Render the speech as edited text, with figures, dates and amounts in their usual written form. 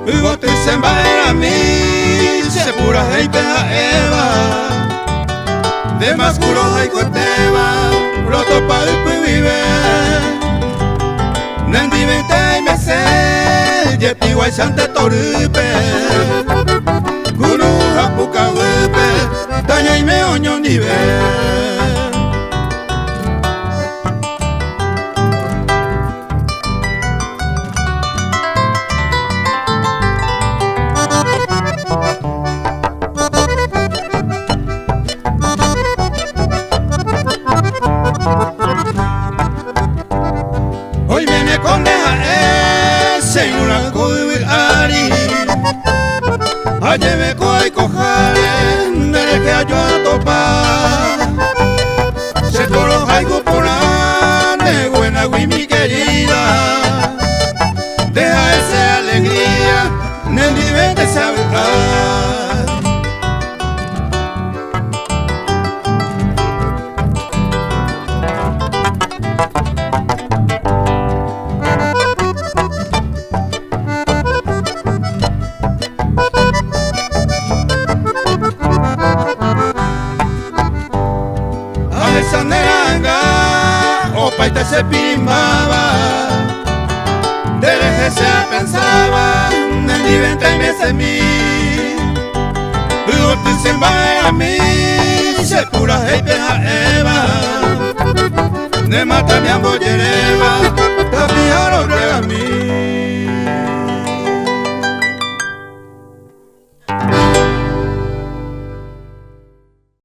Ugotu sembara mi se pura hei peha eva de más kuro hai koteva proto pa upu vive Nandi ventai mese Yepi wai sante torupe Kuru hapuka upe Tanya ime onyon dive Hoy viene con deja ese y una kubi ari Aye me koi kohare Dere que ayo a topa Se toro haiku pura De buena gui mi querida Deja esa alegría Nendi vete saber Saneranga, opa y te se pimbaba Dereje se pensaba, Nendi venta y me se mi Ugotu se va a mí, se pura hei peha eva Ne mata mi amboyere